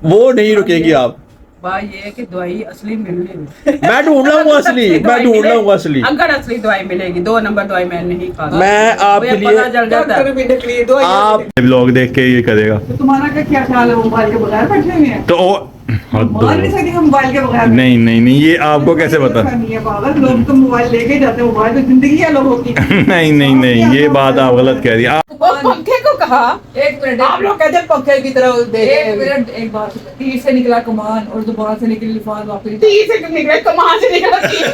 वो नहीं रुकेगी आप। बात ये है कि दवाई असली मिलेगी। मैं ढूंढ लाऊंगा असली, मैं ढूंढ लाऊंगा असली। अगर असली दवाई मिलेगी, 2 नंबर दवाई मैं नहीं खाता। मैं आपके लिए पता चल जाता है। आप ब्लॉग देख के ये करेगा। तो तुम्हारा क्या ख्याल है, मोबाइल के बगैर बैठे हुए हैं? तो मान नहीं सकती हम मोबाइल के बगैर। नहीं नहीं नहीं, ये आपको कैसे पता? नहीं है पागल, लोग तो मोबाइल लेके जाते हैं, मोबाइल तो जिंदगी है लोगों की। नहीं नहीं नहीं, ये बात आप गलत कह रही हैं। पंखे को कहा, एक मिनट, आप लोग कहते हैं पंखे की तरह एक मिनट, एक बात, तीर से निकला कमान और जुबान से निकली लिफाफ वापस। तीर से निकले, कमान से निकला तीर।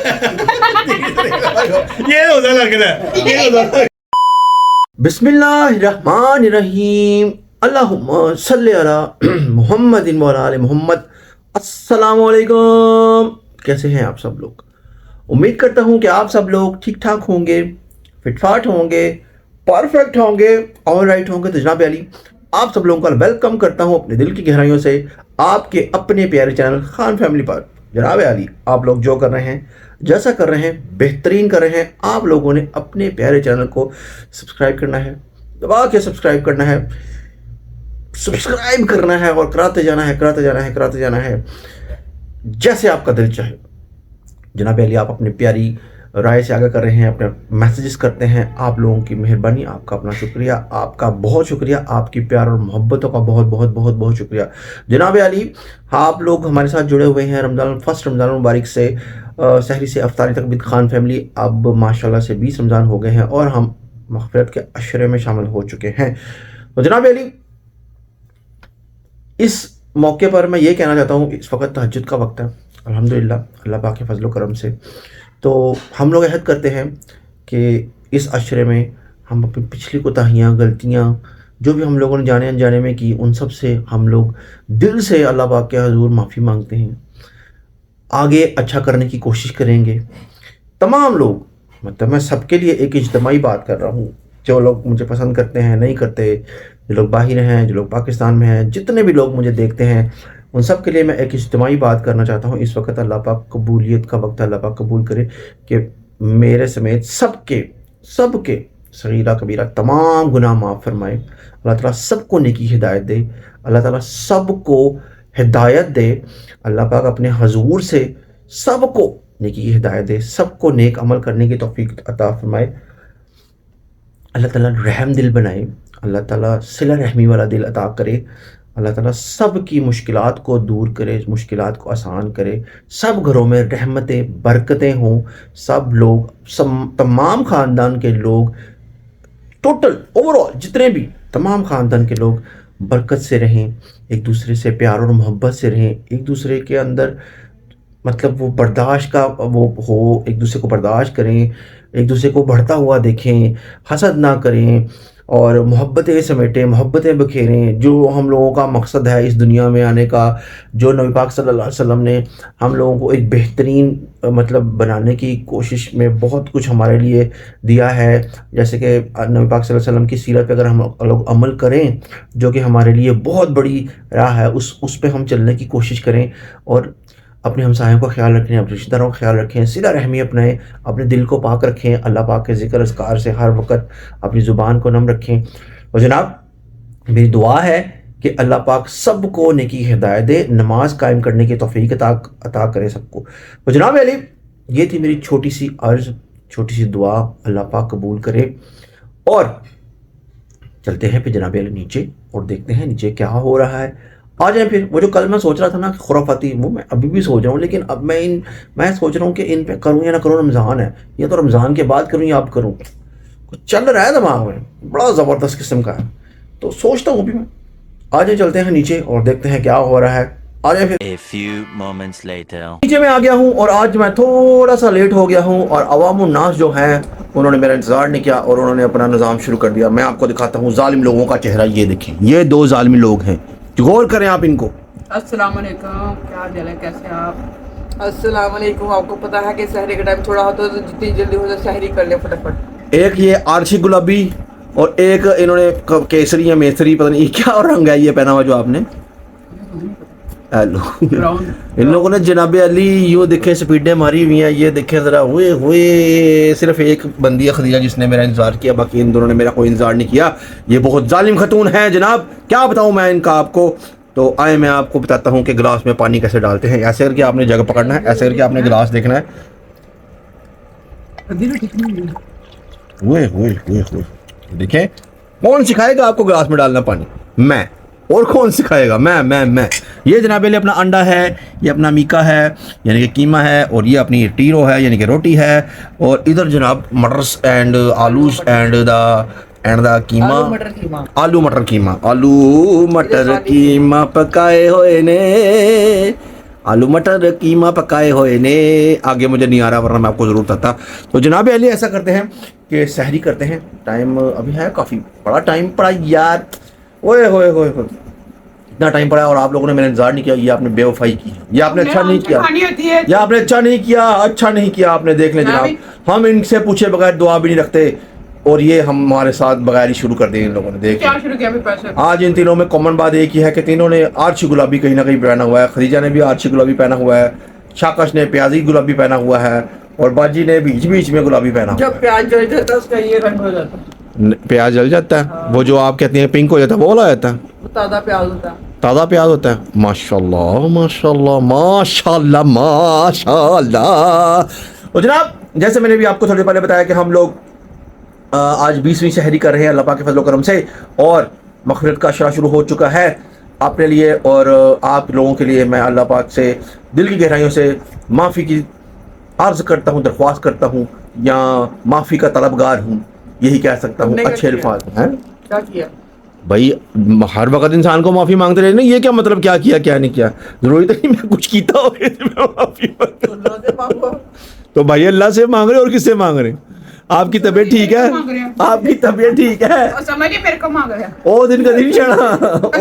ये होता लग रहा है, ये होता। बिस्मिल्लाहिर्रहमानिर्रहीम, अल्लाहुम्मा सल्ली अला मुहम्मदिन व अला आलि मुहम्मद। अस्सलामु अलैकुम। कैसे हैं आप सब लोग? उम्मीद करता हूं कि आप सब लोग ठीक ठाक होंगे, फिटफाट होंगे, परफेक्ट होंगे, ऑल राइट होंगे। तो जनाब अली, आप सब लोगों का वेलकम करता हूं अपने दिल की गहराइयों से आपके अपने प्यारे चैनल खान फैमिली पर। जनाब अली, आप लोग जो कर रहे हैं, जैसा कर रहे हैं, बेहतरीन कर रहे हैं। आप लोगों ने अपने प्यारे चैनल को सब्सक्राइब करना है, दबा के सब्सक्राइब करना है, सब्सक्राइब करना है और कराते जाना है, कराते जाना है, कराते जाना है, जैसे आपका दिल चाहे। जनाब अली, आप अपनी प्यारी राय से आगे कर रहे हैं, अपने मैसेजेस करते हैं। आप लोगों की मेहरबानी, आपका अपना शुक्रिया, आपका बहुत शुक्रिया, आपकी प्यार और मोहब्बतों का बहुत बहुत बहुत बहुत शुक्रिया। जनाब अली, आप लोग हमारे साथ जुड़े हुए हैं रमज़ान, फर्स्ट रमज़ान मुबारक से सहरी से अफ्तारी तक विद खान फैमिली। अब माशाल्लाह से 20 रमज़ान हो गए हैं और हम मग़फ़िरत के अशरे में शामिल हो चुके हैं। तो जनाब अली, इस मौके पर मैं ये कहना चाहता हूँ, इस वक्त तहज्जुद का वक्त है। अल्हम्दुलिल्लाह, अल्लाह पाक के फजल करम से तो हम लोग अहद करते हैं कि इस अशरे में हम अपनी पिछली कोताहियाँ, गलतियाँ जो भी हम लोगों ने जाने अनजाने में की, उन सब से हम लोग दिल से अल्लाह पाक के हुज़ूर माफ़ी मांगते हैं। आगे अच्छा करने की कोशिश करेंगे। तमाम लोग, मतलब मैं सबके लिए एक इज्तिमाई बात कर रहा हूँ, जो लोग मुझे पसंद करते हैं, नहीं करते, जो लोग बाहर हैं, जो लोग पाकिस्तान में हैं, जितने भी लोग मुझे देखते हैं, उन सब के लिए मैं एक इज्तिमाई बात करना चाहता हूँ। इस वक्त अल्लाह पाक कबूलियत का वक्त, अल्लाह पाक कबूल करे कि मेरे समेत सबके सगीरा कबीरा तमाम गुनाह माफ़ फरमाए। अल्लाह ताला सबको नेकी हिदायत दे, अल्लाह ताला सबको हिदायत दे। अल्लाह पाक अपने हुज़ूर से सबको नेकी की हिदायत दे, सबको नेक अमल करने की तौफीक अता फरमाए। अल्लाह ताला रहम दिल बनाए, अल्लाह ताला सिला रहमी वाला दिल अता करे। अल्लाह ताला सब की मुश्किलात को दूर करे, मुश्किलात को आसान करे। सब घरों में रहमतें, बरकतें हों। सब लोग, तमाम ख़ानदान के लोग, टोटल ओवरऑल जितने भी तमाम ख़ानदान के लोग बरकत से रहें, एक दूसरे से प्यार और मोहब्बत से रहें, एक दूसरे के अंदर मतलब वो बर्दाश्त का वो हो, एक दूसरे को बर्दाश्त करें, एक दूसरे को बढ़ता हुआ देखें, हसद ना करें और मोहब्बतें समेटें, मोहब्बतें बखेरें। जो हम लोगों का मकसद है इस दुनिया में आने का, जो नबी पाक सल्लल्लाहु अलैहि वसल्लम ने हम लोगों को एक बेहतरीन मतलब बनाने की कोशिश में बहुत कुछ हमारे लिए दिया है। जैसे कि नबी पाक सल्लल्लाहु अलैहि वसल्लम की सीरत पे अगर हम लोग अमल करें, जो कि हमारे लिए बहुत बड़ी राह है, उस पे हम चलने की कोशिश करें और अपने हमसायों का ख्याल रखें, अपने रिश्तेदारों का ख्याल रखें, सिला रहमी अपनाएं, अपने दिल को पाक रखें, अल्लाह पाक के ज़िक्र अस्कार से हर वक्त अपनी ज़ुबान को नम रखें। और जनाब, मेरी दुआ है कि अल्लाह पाक सबको नेकी हिदायत दे, नमाज कायम करने की तौफीक अता करे सबको। तो जनाब अली, ये थी मेरी छोटी सी अर्ज़, छोटी सी दुआ, अल्लाह पाक कबूल करे। और चलते हैं फिर जनाब अली नीचे और देखते हैं नीचे क्या हो रहा है। आ जाए फिर। वो जो कल मैं सोच रहा था ना खुराफाती, वो मैं अभी भी सोच रहा हूँ, लेकिन अब मैं सोच रहा हूँ कि इन पे करूँ या ना करूँ। रमज़ान है, या तो रमज़ान के बाद करूँ या अब करूँ, कुछ चल रहा है दिमाग में, बड़ा ज़बरदस्त किस्म का है, तो सोचता हूँ अभी मैं। आ जाए, चलते हैं नीचे और देखते हैं क्या हो रहा है। आ जाए फिर। A few moments later. नीचे में आ गया हूँ और आज मैं थोड़ा सा लेट हो गया हूँ और अवामुन नास जो है उन्होंने मेरा इंतज़ार नहीं किया और उन्होंने अपना निज़ाम शुरू कर दिया। मैं आपको दिखाता हूँ जालिम लोगों का चेहरा। ये देखें, ये 2 जालिम लोग हैं, गौर करें आप इनको। अस्सलाम वालेकुम, क्या हाल है, कैसे आप? अस्सलाम वालेकुम। आपको पता है कि सहरी का टाइम थोड़ा होता है, तो जितनी जल्दी हो जाए सहरी कर ले फटाफट। एक ये आरशी गुलाबी और एक इन्होंने केसरी या मेसरी, पता नहीं क्या रंग है ये पहना हुआ जो आपने। हेलो, इन लोगों ने जनाब अली यूँ देखे स्पीडें मारी हुई हैं। ये देखे ज़रा, हुए सिर्फ एक बंदी है खदीजा जिसने मेरा इंतज़ार किया, बाकी इन दोनों ने मेरा कोई इंतज़ार नहीं किया। ये बहुत जालिम खतून है जनाब, क्या बताऊँ मैं इनका आपको। तो आए मैं आपको बताता हूँ कि गिलास में पानी कैसे डालते हैं। ऐसे करके आपने जगह पकड़ना है, ऐसे करके आपने गिलास देखना है। हुए देखें, कौन सिखाएगा आपको गिलास में डालना पानी? मैं। और कौन सिखाएगा? मैं। ये जनाब अली अपना अंडा है, ये अपना मीका है यानी कि कीमा है, और ये अपनी टीरो है यानी कि रोटी है, और इधर जनाब मटर्स एंड आलूस एंड द कीमा, आलू मटर कीमा। आलू मटर कीमा पकाए हुए ने, आलू मटर कीमा पकाए हुए ने। आगे मुझे नहीं आ रहा वरना मैं आपको ज़रूर बताता। तो जनाब अली ऐसा करते हैं कि सहरी करते हैं। टाइम अभी है, काफ़ी बड़ा टाइम पड़ा यार। ओए होए इतना टाइम पड़ा और आप लोगों ने मेरा इंतजार नहीं किया। ये आपने बेवफाई की, ये आपने अच्छा नहीं किया, खानी होती है ये आपने अच्छा नहीं किया आपने। देख लें जनाब, हम इनसे पूछे बगैर दुआ भी नहीं रखते, और ये हमारे साथ बगैर ही शुरू कर दिए इन लोगों ने। देख क्या शुरू किया अभी पैसे? आज इन तीनों में कॉमन बात एक ही है कि तीनों ने आर्ची गुलाबी कहीं ना कहीं पहना हुआ है। खदीजा ने भी आर्ची गुलाबी पहना हुआ है, शाकश ने प्याजी गुलाबी पहना हुआ है, और बाजी ने बीच बीच में गुलाबी पहना हुआ जब प्याज जल जाता है उसका ये रंग हो जाता है, है। प्याज जल जाता है, वो जो आप कहते हैं पिंक हो जाता है, वो वाला जाता है, वो ताज़ा प्याज होता है। ताज़ा प्याज होता है। माशाल्लाह। और जनाब जैसे मैंने भी आपको थोड़ी पहले बताया कि हम लोग आज 20वीं सहरी कर रहे हैं अल्लाह पाक के फजल करम से, और मग़फ़िरत का अशरा शुरू हो चुका है अपने लिए और आप लोगों के लिए। मैं अल्लाह पाक से दिल की गहराइयों से माफ़ी की अर्ज़ करता हूँ, दरख्वास्त करता हूँ, या माफ़ी का तलबगार हूँ, यही कह सकता हूँ। तुमने क्या अच्छे किया? अल्फाज हैं क्या किया? भाई, हर वक्त इंसान को माफ़ी मांगते रहे ना, ये क्या मतलब क्या किया क्या नहीं किया? ज़रूरी तो नहीं मैं कुछ कीता हो मैं माफ़ी तो अल्लाह से मांगो। तो भाई अल्लाह से मांग रहे और किससे मांग रहे? आपकी तबीयत ठीक है? मांग रहे हैं। आपकी तबीयत ठीक है? और समझिए मेरे को मांग रहे हैं। ओ दिन का दिन चढ़ा,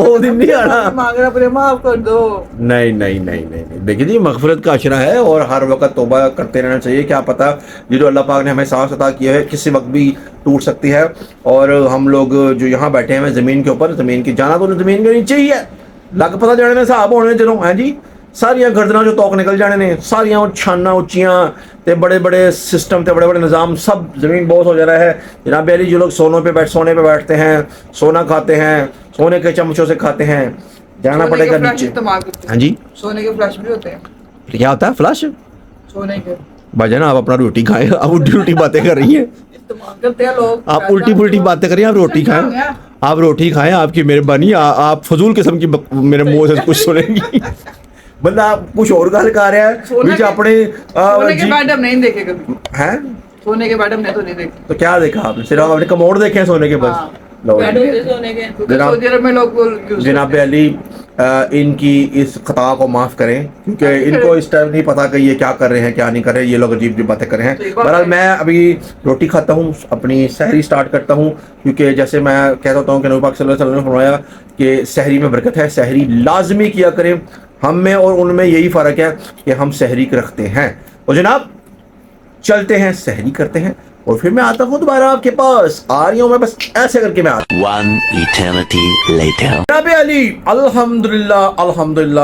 ओ दिन नहीं आना। मांग रहा, अपने माफ कर दो। नहीं। देखिए जी, मग़फ़िरत का अशरा है और हर वक्त तौबा करते रहना चाहिए। क्या पता ये जो अल्लाह पाक ने हमें सांस अता किया है किसी वक्त भी टूट सकती है। और हम लोग जो यहाँ बैठे हैं ज़मीन के ऊपर, ज़मीन की जाना तो ज़मीन के नीचे ही है, लग पता जाने ने साहब होने चलो हैं जी। सारियां गर्दना जो तोक निकल जाने ने, सारियां छाना उच्चियां ते बड़े बड़े सिस्टम ते बड़े बड़े निज़ाम सब ज़मीन बहुत हो जा रहा है। जनाब अली जो लोग सोने पे बैठते हैं, सोना खाते हैं, सोने के चमचों से खाते हैं, जाना सोने पड़ेगा के फ्लैश नीचे। इस्तेमाल करते हाँ हैं। जी, सोने के फ्लैश भी होते हैं। क्या होता है फ्लश? सोने के भाईजान आप अपना रोटी खाएं, आप उल्टी उल्टी बातें कर रही हैं। इस्तेमाल करते हैं लोग। आप उल्टी पुल्टी बातें करिए, आप रोटी क्या हो खाएं, गया? आप रोटी खाएं, आपकी मेहरबानी। आप फजूल किस्म की मेरे मुंह से कुछ सुनेंगी। बंदा आप कुछ और गल कर रहा है सोने बीच के- अपने सोने के बाद हम नहीं देखे कभी। हैं। सोने के बाद हमने तो नहीं देखे। तो क्या देखा आपने? सिर्फ आपने कमोड देखे हैं सोने के बस? हाँ। लो बेड होते हैं सोने के, क्योंकि जनाब- सऊदी अरब में लोग use जनाब करते हैं। अली इनकी इस खता को माफ़ करें, क्योंकि इनको इस टाइम नहीं पता कि ये क्या कर रहे हैं क्या नहीं कर रहे हैं। ये लोग अजीब अजीब बातें कर रहे सही हैं। बात बहरहाल है। मैं अभी रोटी खाता हूँ, अपनी सहरी स्टार्ट करता हूँ, क्योंकि जैसे मैं कहता होता हूँ कि नबी पाक सल्लल्लाहु अलैहि वसल्लम ने फरमाया कि सहरी में बरकत है, सहरी लाजमी किया करें। हम में और उनमें यही फ़र्क है कि हम सहरी रखते हैं। तो जनाब चलते हैं, सहरी करते हैं, और फिर मैं आता हूँ दोबारा आपके पास। आ रही हूँ मैं, बस ऐसे करके मैं आता हूँ। One eternity later. जनाब अली अल्हम्दुलिल्लाह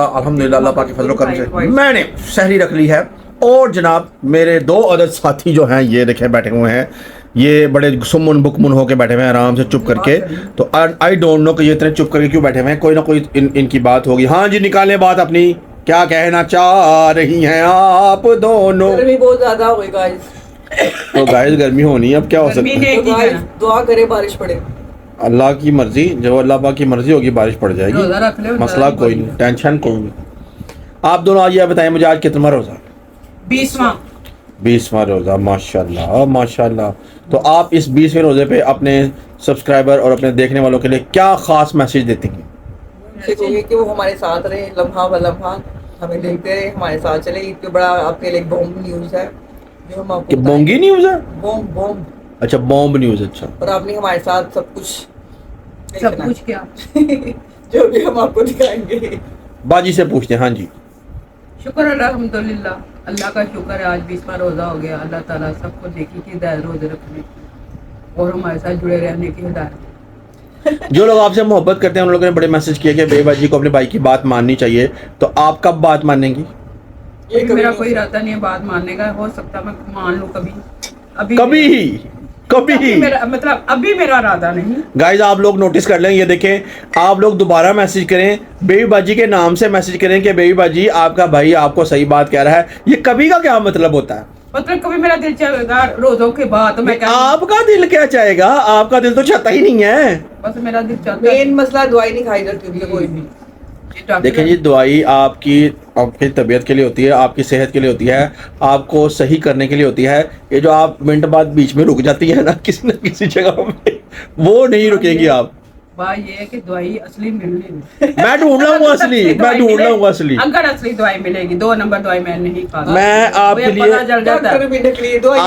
अल्लाह पाक के फजल करम से मैंने सहरी रख ली है। और जनाब मेरे दो अदद साथी जो हैं ये देखे बैठे हुए हैं, ये बड़े सुमन बुकमुन होके बैठे हुए हैं आराम से चुप करके। तो आई डोंट नो कि ये इतने चुप करके क्यों बैठे हुए हैं। कोई ना कोई इनकी बात होगी। हाँ जी, निकालें बात अपनी, क्या कहना चाह रही हैं आप दोनों? गर्मी बहुत ज्यादा हो गई गाइस। तो गाइस गर्मी होनी है, अब क्या हो सकता है? तो गाइस दुआ करे बारिश पड़े। अल्लाह की मर्जी, जो अल्लाह पाक की मर्जी होगी बारिश पड़ जाएगी, रोज़ा रख ले, मसला कोई नहीं, टेंशन कोई नहीं। आप दोनों आज ये बताएं मुझे, आज कितना रोज़ा? 20वां 20वां रोज़ा। माशाल्लाह। तो आप इस 20वें रोज़े पे अपने सब्सक्राइबर और अपने देखने वालों के लिए क्या ख़ास मैसेज देते हैं? कहेंगे कि वो हमारे साथ रहे, लम्हा ब लम्हा हमें देखते रहे, हमारे साथ चले। ईद पे बड़ा आपके लिए बॉम्ब न्यूज़ है जो हम आपको कि बोंगी न्यूज़ है? बॉम्ब अच्छा, बॉम्ब न्यूज़। अच्छा, और आपने हमारे साथ सब कुछ सब देखना। कुछ क्या? जो भी हम आपको दिखाएंगे। बाजी से पूछते हैं। हाँ जी, शुक्र अल्हम्दुलिल्लाह, अल्लाह का शुक्र है आज 20वां रोज़ा हो गया। अल्लाह ताला सबको देखी की हिदायत रोज़े रखने की और हमारे साथ जुड़े रहने की हिदायत। जो लोग आपसे मोहब्बत करते हैं उन लोगों ने बड़े मैसेज किए कि बेबाजी को अपने भाई की बात माननी चाहिए। तो आप कब बात मानेंगी? ये कभी मेरा नहीं कोई हो इरादा नहीं है बात मानने का। हो सकता है मैं मान लूँ कभी, अभी कभी ही कभी मेरा मतलब अभी मेरा इरादा नहीं। गाइज आप लोग नोटिस कर लें, ये देखें, आप लोग दोबारा मैसेज करें, बेबी बाजी के नाम से मैसेज करें कि बेबी बाजी आपका भाई आपको सही बात कह रहा है। ये कभी का क्या मतलब होता है? मतलब कभी मेरा दिल चाहेगा रोजों के बाद तो मैं क्या, आपका दिल क्या चाहेगा? आपका दिल तो चाहता ही नहीं है। बस मेरा दिल चाहता है। मेन मसला दवाई नहीं खाई जाती उनसे कोई भी। डॉक्टर- देखें जी, दवाई आपकी तबीयत के लिए होती है, आपकी सेहत के लिए होती है, आपको सही करने के लिए होती है। ये जो आप मिनट बाद बीच में रुक जाती है ना किसी जगह में, वो नहीं रुकेगी आप। बात ये है कि दवाई असली मिलनी नहीं। मैं ढूंढ रहा हूँ असली, मैं दवाई ढूंढ रहा मिले- हूँ असली। अगर असली दवाई मिलेगी, 2 नंबर दवाई मैं नहीं खाता। मैं आपके मुझे लिए- पता चल जाता है। डॉक्टर भी निकली दवाई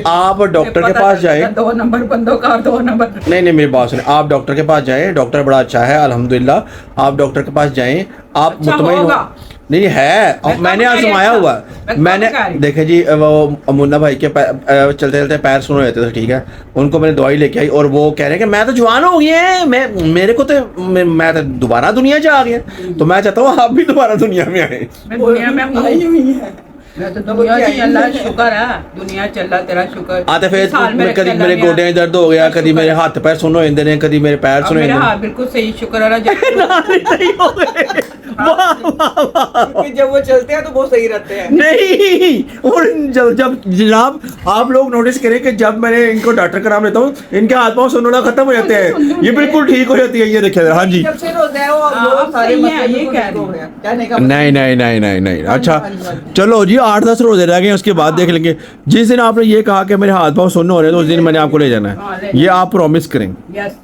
आप डॉक्टर के पास जाएं। 2 नंबर बंदों का, 2 नंबर नहीं मेरी बात सुने, आप डॉक्टर के पास जाएं, डॉक्टर बड़ा अच्छा है अल्हम्दुलिल्लाह। आप डॉक्टर के पास जाएं, आप अच्छा मुतमईन हो। होगा। नहीं है, मैं और मैंने कब आजमाया कह हुआ रही है। मैं कब मैंने कह रही? देखे जी, वो मुन्ना भाई के चलते चलते पैर सुन रहे थे, ठीक है, उनको मैंने दवाई लेके आई और वो कह रहे हैं कि मैं तो जवान हो गया, मेरे को तो मैं तो दोबारा दुनिया से आ गया। तो मैं चाहता हूँ आप भी दोबारा दुनिया में आए। मैं दुनिया में हूँ। आई हुई है। मैं तो दुनिया से, अल्लाह शुक्र है, दुनिया चल रहा तेरा शुक्र। आते फिर इस हाल में रखे कभी अल्लाह मेरे ने गोडे में दर्द हो गया, शुक्र कभी मेरे है। हाथ पैर सुन हो जाते हैं, कभी मेरे पैर अब सुन हो मेरा जाते हाल बिल्कुल सही, शुक्र है नहीं हो गए। वाह, वाह, वाह। क्योंकि जब वो चलते हैं तो वो सही रहते हैं। नहीं, और जब जनाब आप लोग नोटिस करें कि जब मैंने इनको डॉक्टर का नाम लेता हूँ, इनके हाथ पाँव सुनना खत्म हो जाते हैं, ये बिल्कुल ठीक हो जाती है। ये देखिए, हाँ जी। जब से रोजा है वो हाँ, वो सारे सही है, मसले ये बिल्कुल कह ठीक हो रही गए हैं। कहने का नहीं नहीं नहीं नहीं नहीं, अच्छा हाँ जी, हाँ जी। चलो जी, 8-10 रोजे रह गए, उसके बाद देख लेंगे। जिस दिन आपने ये कहा कि मेरे हाथ पाँव सुन्न हो रहे हैं, तो उस दिन मैंने आपको ले जाना हाँ, ले है। ये आप प्रॉमिस करें। यस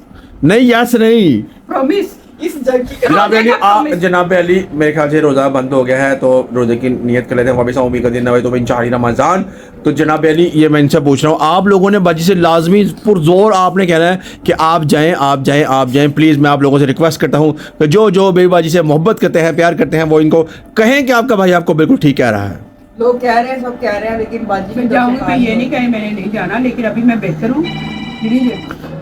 नहीं यस नहीं। प्रॉमिस। इस जंग की जनाब रोजे अली, का promise। जनाब अली, मेरे ख्याल से रोज़ा बंद हो गया है, तो रोज़े की नियत कर लेते हैं। वापस उम्मीद करते हैं तो इन चारी रमज़ान। तो जनाब अली, ये मैं इनसे पूछ रहा हूँ, आप लोगों ने बाजी से लाजमी पुरजोर आपने कहना है कि आप जाएं, आप जाएं, आप जाएं। प्लीज़ मैं आप लोगों से रिक्वेस्ट करता हूँ कि जो जो बेबाजी से मोहब्बत करते हैं, प्यार करते हैं, वो इनको कहें कि आपका भाई आपको बिल्कुल ठीक कह रहा है। लोग कह रहे हैं, सब कह रहे हैं, लेकिन बाजी मैं की तरफ जाऊंगी, से मैं ये हाथ नहीं कहीं मैंने नहीं जाना, लेकिन अभी मैं बेहतर हूँ। प्लीज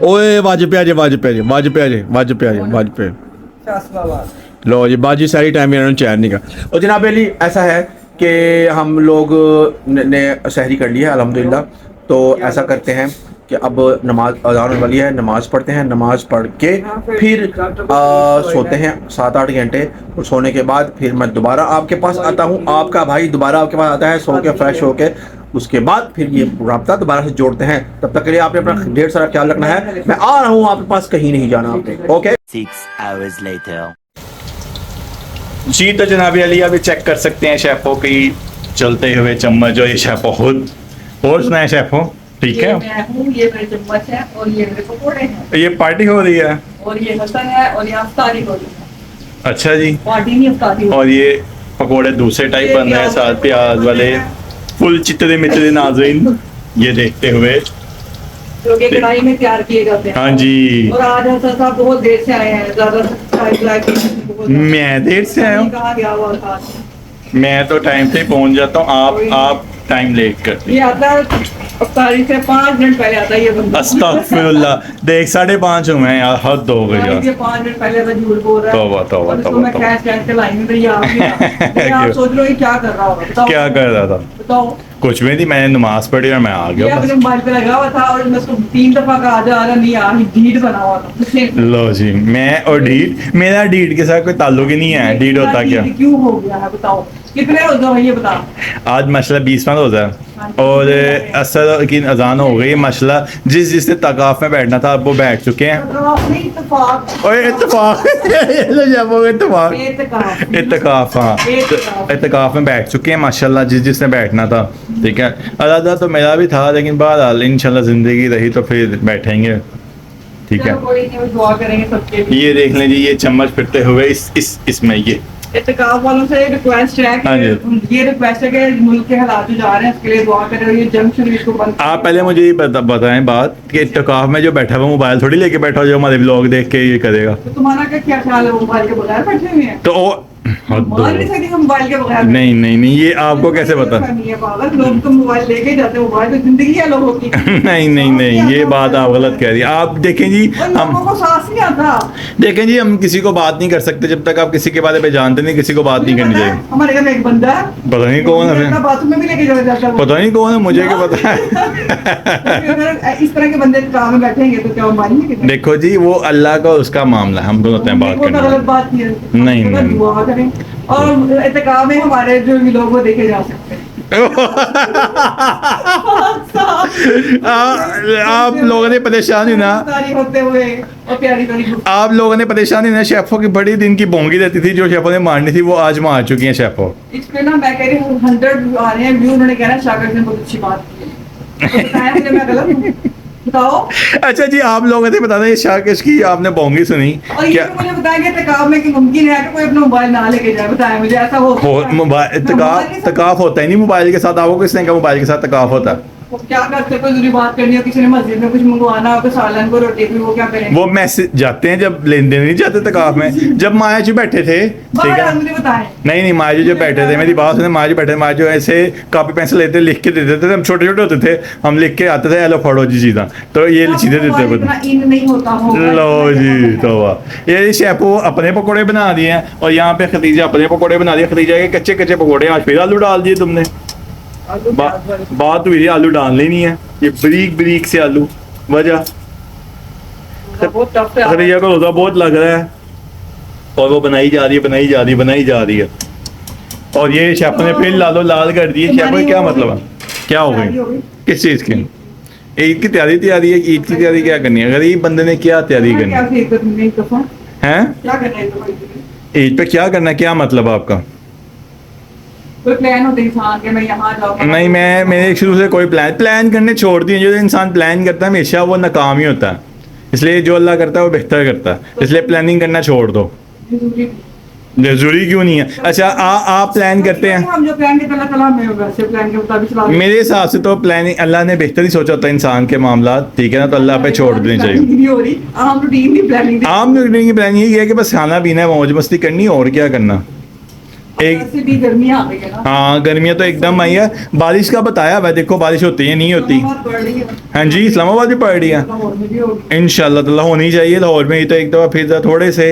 ओए वाजिब पे आजे, वाजिब पे आजे, वाजिब पे आजे, वाजिब पे आजे, वाजिब पे। शासनाबाद। लो जी, बाजी सारी टाइम इन्होंने चैन नहीं का। और जनाब अली, ऐसा है कि हम लोग ने सहरी कर लिया है अल्हम्दुलिल्लाह। तो ऐसा करते हैं कि अब नमाज अज़ान होने वाली है, नमाज पढ़ते हैं, नमाज पढ़ के फिर सोते हैं 7-8 घंटे। और सोने के बाद फिर मैं दोबारा आपके पास आता हूँ, आपका भाई दोबारा आपके पास आता है, सो के फ्रेश होके उसके बाद फिर ये रब्ता दोबारा से जोड़ते हैं। तब तक के लिए आपने अपना ढेर सारा ख्याल रखना है। मैं आ रहा हूँ आपके पास, कहीं नहीं जाना आपने। Okay 6 hours later. जी, तो जनाब अली अभी चेक कर सकते हैं शेफों की चलते हुए चम्मच, और ये शेफो खुद। और सुनाए शेफो, ठीक है। मैं हूँ, ये मेरे चम्मच है और ये मेरे पकौड़े हैं ये पार्टी हो रही है। और ये हसन है और ये अफ्तारी हो रही है। अच्छा जी। पार्टी नहीं, अफ्तारी हो और ये पकोड़े दूसरे टाइप बन रहे हैं, साथ प्याज वाले फुल चितरे मितरे नाज़रीन ये देखते हुए। जो कि कढ़ाई में तैयार किए जाते हैं। हाँ जी, और आज हसन साहब बहुत देर से आए हैं, ज्यादा टाइम लगा। मैं देर से आया हूँ। कहाँ गया हुआ था? मैं तो टाइम से पहुंच जाता हूँ, आप टाइम लेट करते ये आता है अफ्तारी से 5 मिनट पहले आता है ये बंदा। अस्तगफिरुल्लाह। देख 5:30 हुए हैं यार, हद हो गई यार। ये 5 मिनट पहले तो झूठ बोल रहा है। तौबा, तौबा, और इसको तौबा, मैं तौबा। कैश कैश चलाई नहीं, तो ये आ गया। ये आप सोच लो ये क्या कर रहा होगा, बताओ। क्या कर रहा था? बताओ। कुछ भी नहीं, मैंने नमाज पढ़ी और मैं आ ये गया अपने बस। मोबाइल पे लगा हुआ था और मैं उसको 3 दफा कहा जा रहा नहीं आ रही, ढीठ बना हुआ था मुझे। लो जी, मैं और डीड, मेरा डीड के साथ कोई ताल्लुक ही नहीं है। डीड होता क्या? क्यों हो गया है बताओ, कितने रोजा है ये बता। आज मसला 20वां रोजा है और असर की अजान हो गई। मसला जिसने तकाफ में बैठना था अब वो बैठ चुके हैं। इत्तेफाक। और इत्तेफाक इत्तेफाक इत्तेफाक। इत्तेकाफ, हाँ, इत्तेकाफ में बैठ चुके हैं माशाल्लाह, जिसने बैठना था। ठीक है, अलादा तो मेरा भी था, लेकिन बहरहाल इंशाल्लाह जिंदगी रही तो फिर बैठेंगे। ठीक है, चलो कोई नहीं, वो दुआ करेंगे सबके लिए। ये देख लें जी, ये चम्मच फिरते हुए इसमें ये इत्तेकाफ वालों से रिक्वेस्ट है हाँ जी। कि ये रिक्वेस्ट है कि मुल्क के हालात जो जा रहे हैं उसके लिए दुआ करें और ये जंग शुरू इसको बंद आप पहले मुझे ये बताएं बात कि इत्तेकाफ में जो बैठा हुआ मोबाइल थोड़ी लेके बैठा हो जो हमारे ब्लॉग देख के ये करेगा। तो तुम्हारा क्या ख्याल है, वो मोबाइल के बगैर बैठे हुए हैं? तो मान नहीं सकते हम मोबाइल के बगैर। नहीं नहीं नहीं, ये आपको कैसे पता? नहीं है पागल, लोग तो मोबाइल लेके जाते हैं, मोबाइल तो जिंदगी है लोगों की। नहीं नहीं नहीं, ये बात आप गलत कह रही हैं। आप देखें जी, और लोगों हम को सांस नहीं आता। देखें जी, हम किसी को बात नहीं कर सकते जब तक आप किसी के बारे में जानते नहीं, किसी को बात नहीं करनी चाहिए। हमारे घर में एक बंदा है, पता नहीं कौन है, अपना बाथरूम में भी लेके चला जाता है वो। पता नहीं कौन है, मुझे क्या पता है। अगर इस तरह के बंदे काम में बैठेंगे तो क्या वो मानेंगे कि देखो जी, वो अल्लाह का उसका मामला है, हम दोनों होते हैं बात वो तो करने गलत वाले। बात नहीं है। नहीं, तो नहीं। दुआ करें और एहतिकाम में हमारे जो भी लोग वो देखे जा सकते हैं। आप लोगों ने परेशान ही ना, तारीफ होते हुए और प्यारी प्यारी गुफ्तगू। आप लोगों ने परेशान ही ना। शेफों की बड़ी दिन की बोंगी रहती थी, जो शेफों ने मारनी थी वो आज मार चुकी हैं शेफों। इस पे ना मैं कह रही हूँ 100 व्यू आ रहे हैं, व्यू उन्होंने कहना शाकिर ने बहुत अच्छी बात की है। तो बताया मुझे, मैं गलत हूँ? बताओ। अच्छा जी, आप लोगों ने बता दें, ये शाकिश की आपने बोंगी सुनी और ये क्या? भी मुझे बताएंगे तकाफ में कि मुमकिन है कि कोई अपना मोबाइल ना लेके जाए, बताएं मुझे ऐसा हो सकता है? मोबाइल मोबाइल के साथ- तकाफ होता ही नहीं मोबाइल के साथ। आपको किसने कहा मोबाइल के साथ तकाफ होता है? वो क्या करते, कोई जरूरी बात करनी हो, किसी ने मस्जिद में कुछ मंगवाना हो, कोई सालन को रोटी भी, वो क्या करेंगे? वो मैसेज जाते हैं जब लेन देन नहीं जाते तकाफ में। जब माया जी बैठे थे, ठीक बाहर है, मुझे बताएं। नहीं नहीं, माया जी जब बैठे थे, मेरी बात सुने, माया जी बैठे, माया जी ऐसे कापी पेंसिल लेते लिख के देते थे, हम छोटे छोटे होते थे, हम लिख के आते थे, हेलो फड़ो जी चीज़ा, तो ये चीज़ें देते थे। इतना इन नहीं होता हो। लो जी, तो वाह, ये शेफो अपने पकोड़े बना दिए हैं और यहाँ पे खदीजा अपने पकोड़े बना दिए। खदीजा के कच्चे कच्चे पकोड़े, आज फिर आलू डाल दिए तुमने। बात हुई थी आलू डालने नहीं है, ये बरीक बरीक से आलू। वजह बहुत टफ है। खदीजा को रोजा बहुत लग रहा है और वो बनाई जा रही है, बनाई जा रही है, बनाई जा रही है। और ये शेफ ने फिर लालो लाल कर दिए। शेफ का क्या मतलब है? क्या हो गई? किस चीज़ की? ईद की तैयारी है। ईद की तैयारी क्या करनी है? गरीब बंदे ने क्या तैयारी करनी क्या है? सीख तुमने एक दफा? हैं? क्या करना है तो ईद पे क्या करना है? क्या मतलब आपका? कोई प्लान होता है इंसान के, मैं यहाँ जाऊँ। नहीं, मैं मेरे शुरू से कोई प्लान करने छोड़ दिए। जो इंसान प्लान करता है हमेशा वो नाकाम ही होता है, इसलिए जो अल्लाह करता है वो बेहतर करता है, इसलिए प्लानिंग करना छोड़ दो। जरूरी क्यों नहीं है? अच्छा, आप प्लान करते हैं। हम जो प्लान करते हैं अल्लाह हमें वैसे प्लान के मुताबिक चला दें। मेरे हिसाब से तो प्लानिंग अल्लाह ने बेहतर ही सोचा होता है इंसान के मामला, ठीक है ना, तो अल्लाह पे छोड़ देनी चाहिए। नहीं हो रही आम रूटीन की प्लानिंग। आम की प्लानिंग यही है कि बस खाना पीना है, मौज मस्ती करनी, और क्या करना। एक ऐसे भी गर्मियाँ आ गई है ना। हाँ, गर्मियाँ तो एकदम आई है। बारिश का बताया हुआ है, देखो बारिश होती है नहीं होती। बहुत बढ़ रही है। हाँ जी, इस्लामाबाद भी पड़ रही है लाहौर में भी होगी। इंशाल्लाह ताला, होनी चाहिए। लाहौर में ही तो एक दफ़ा फिर थोड़े से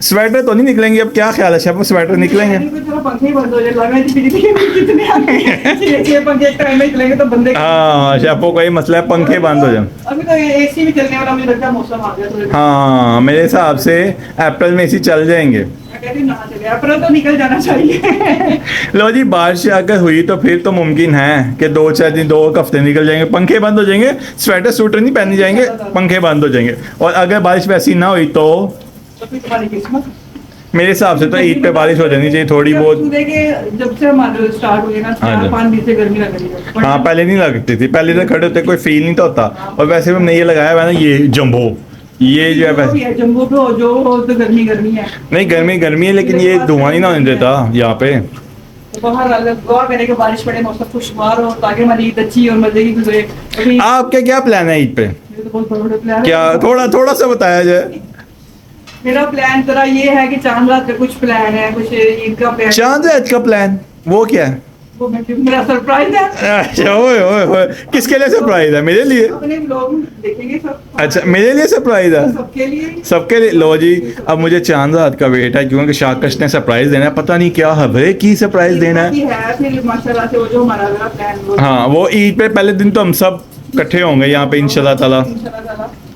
स्वेटर तो नहीं निकलेंगे, अब क्या ख्याल है शेफ, स्वेटर निकलेंगे? चलो पंखे ही बंद हो जाए, लगा है कि बिजली कितने आ गए। छह पंखे एक टाइम में चलेंगे तो बंदे। हाँ, शेफों का ही मसला है, पंखे बंद हो जाए। अभी तो एसी भी चलने वाला, मुझे लगता है मौसम आ गया तो। हाँ, मेरे हिसाब से अप्रैल में इसी चल जाएंगे। मैं कहती हूँ ना चले, अप्रैल तो निकल जाना चाहिए। लो जी, बारिश अगर हुई तो फिर तो मुमकिन है कि 2-4 दिन, 2 हफ्ते निकल जाएंगे, पंखे बंद हो जाएंगे, स्वेटर सूटर नहीं पहने जाएंगे, पंखे बंद हो जाएंगे। और अगर बारिश वैसी ना हुई तो तो फिर तुम्हारी किस्मत। मेरे हिसाब से तो ईद पे बारिश हो जानी चाहिए थोड़ी बहुत। देखिए जब से हमारे स्टार्ट हुए ना, हाँ जी। 4-5 दिन से गर्मी लग रही है। हाँ, पहले नहीं लगती थी, पहले तो खड़े होते कोई फील नहीं तो होता। और वैसे भी हमने ये लगाया हुआ है ना, ये जंबो, ये जो है वैसे जम्मू पे हो जो हो तो गर्मी गर्मी है। नहीं, गर्मी है, लेकिन ये धुआं नहीं ना होने देता यहाँ पे। तो बाहर दुआ करें कि बारिश पड़े, मौसम खुशगवार हो, ताकि हमारी ईद अच्छी और मजे की गुजरे। अभी आपके क्या प्लान है ईद पे? मेरे तो बहुत बड़े प्लान है। क्या थोड़ा सा बताया जाए। मेरा प्लान जरा ये है कि चांद रात का कुछ प्लान है, कुछ ईद का प्लान। चांद रात का प्लान वो क्या है? वो मेरा सरप्राइज है। अच्छा, ओए किसके लिए सरप्राइज है? मेरे लिए? अपने ब्लॉग देखेंगे सब। अच्छा, मेरे लिए सरप्राइज है? सबके लिए। सबके लिए। लो जी, अब मुझे चांद रात का वेट है, क्योंकि शाकश ने सरप्राइज देना है, पता नहीं क्या हवे की सरप्राइज देना है। फिर माशाल्लाह से वो जो हमारा अगला प्लान हाँ, वो ईद पे पहले दिन तो हम सब इकट्ठे होंगे यहाँ पे इंशाल्लाह ताला,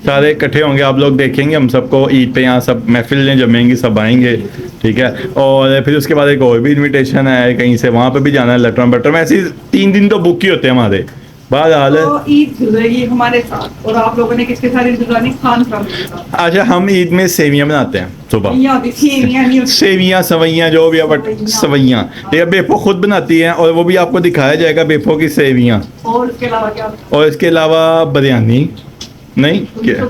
सारे इकट्ठे होंगे, आप लोग देखेंगे हम सबको ईद पे, यहाँ सब महफिल जमेंगी, सब आएंगे, ठीक है। और फिर उसके बाद एक और भी इनविटेशन है कहीं से, वहाँ पे भी जाना है, लटरम बटरम, ऐसे ही 3 दिन तो बुक ही होते हैं हमारे। बहरहाल तो ईद गुजरेगी हमारे साथ, और आप लोगों ने किसके साथ ईद गुजारनी? खान खान के साथ। अच्छा, हम ईद में सेवियाँ बनाते हैं सुबह, नहीं होती, सेवियां नहीं होती। सेवियाँ सवैयाँ जो भी है, बट सवैयाँ ठीक है, बेफो खुद बनाती हैं, और वो भी आपको दिखाया जाएगा बेफो की सेवियाँ। और उसके अलावा क्या? और इसके अलावा बिरयानी नहीं क्या,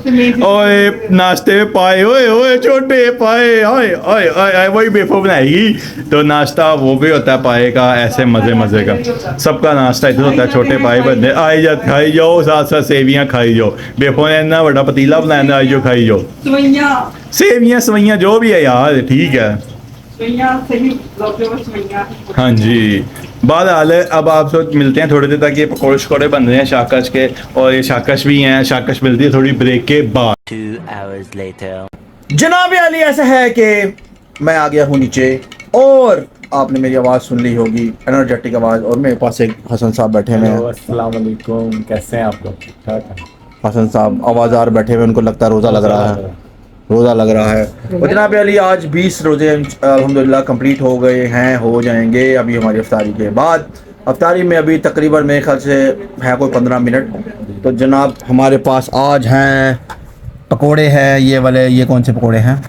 और नाश्ते में पाए, ओए छोटे पाए, ओए वही बेफो बनाएगी, तो नाश्ता वो भी होता है पाए का, ऐसे मजे का सबका नाश्ता इधर होता है, छोटे पाए बनते, आई जा खाई जाओ, साथ साथ सेवियाँ खाई जाओ, बेफो ने इतना बड़ा पतीला बनाया, आई जो खाई जाओ, सवैयां। सेवियाँ सवैयाँ जो भी है यार, ठीक है। हाँ जी, बाद हाल है। अब आपसे मिलते हैं थोड़ी देर तक। ये पकौड़े शकौड़े बन रहे हैं शाकश के, और ये शाकश भी हैं। शाकश मिलती है थोड़ी ब्रेक के बाद। 2 hours later. जनाब अली, ऐसा है कि मैं आ गया हूँ नीचे और आपने मेरी आवाज़ सुन ली होगी, एनर्जेटिक आवाज़। और मेरे पास एक हसन साहब बैठे हुए हैं। अस्सलाम वालेकुम, कैसे हैं आप लोग? ठीक ठाक हैं? हसन साहब आवाज़ार बैठे हुए, उनको लगता है रोज़ा लग रहा है, रोज़ा लग रहा है। और जनाब अली, आज 20 रोज़े अल्हम्दुलिल्लाह कंप्लीट हो गए हैं, हो जाएंगे अभी हमारी अफ्तारी के बाद। अफ्तारी में अभी तकरीबन मेरे ख्याल से है कोई 15 मिनट। तो जनाब हमारे पास आज हैं पकोड़े हैं, ये वाले। ये कौन से पकोड़े हैं?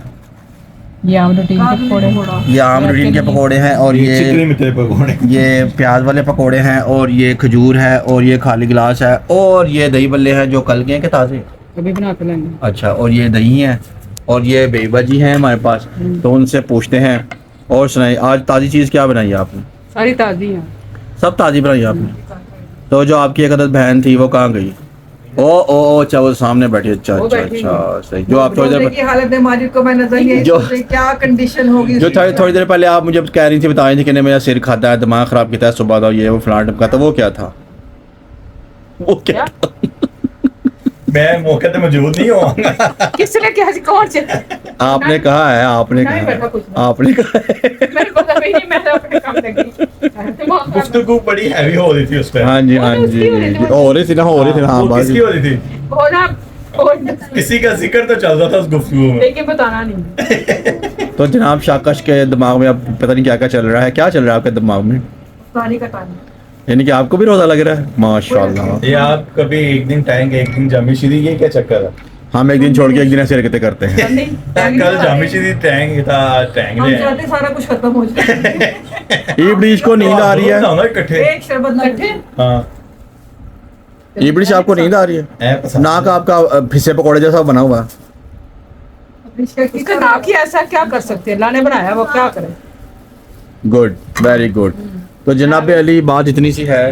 ये आम रूटीन के पकौड़े, ये आम रूटीन के पकोड़े हैं, और चिकनी ये मिठे पकौड़े। ये प्याज वाले पकोड़े हैं, और ये खजूर है, और ये खाली गिलास है, और ये दही बल्ले हैं जो कल के हैं कि ताज़े। अभी बना के लेंगे। अच्छा, और ये दही है, और ये बेबा जी हैं हमारे पास। तो उनसे पूछते हैं। और सुनाइए, आज ताज़ी चीज़ क्या बनाई है आपने? सारी ताज़ी हैं। सब ताज़ी बनाई आपने? तो जो आपकी एक अदद बहन थी वो कहाँ गई? ओ अच्छा, वो सामने बैठी। अच्छा वो अच्छा बैठी अच्छा, सही। जो आप थोड़ी देर की हालत है माजिद को मैं नजर नहीं आई, जो- सोच क्या कंडीशन होगी जो उसकी। थोड़ी देर पहले आप मुझे कह रही थी, बता रही थी कि नहीं मेरा सिर खाता है, दिमाग ख़राब किया है सुबह का, ये वो फलान का, तो वो क्या था? वो क्या था? मैं मौके पे मौजूद नहीं हुआ। किसने क्या, कौन से? आपने कहा है, आपने नहीं, कहा बैठा कुछ है, नहीं। आपने कहा है। मेरे को तो नहीं, मैं तो अपने काम लगी। दिमाग खराब। गुफ्तगू बड़ी हैवी हो रही थी उस पर। हाँ जी, हाँ वो तो जी, उसकी हो रही थी, हो रही थी ना, हो रही थी ना। हाँ, वो बात किसकी हो रही थी? हो ना, हो किसी का जिक्र तो चल रहा था उस गुफ्तगू में। लेकिन बताना नहीं। तो जनाब शाकश के दिमाग में अब पता नहीं क्या क्या चल रहा है। क्या चल रहा है आपके दिमाग में? पानी का टाइम। यानी कि आपको भी रोज़ा लग रहा है? माशाल्लाह। ये आप कभी एक दिन टाइम एक दिन जामी शीदी, ये क्या चक्कर है? हम एक दिन छोड़ के एक दिन ऐसे हरकतें करते हैं। कल जामी शीदी टैंग था, टैंग हम ले आए। चाहते सारा कुछ खत्म हो जाए। इब्लिश को नींद आ रही है। ना इकट्ठे। एक शरबत इकट्ठे? हाँ, इब्लिश आपको नींद आ रही है? ऐ पसंद। नाक आपका फिसे पकौड़े जैसा बना हुआ है। इसका नाक ही ऐसा, क्या कर सकते हैं, अल्लाह ने बनाया, वो क्या करे। Good, very good. तो जनाब अली, बात इतनी सी है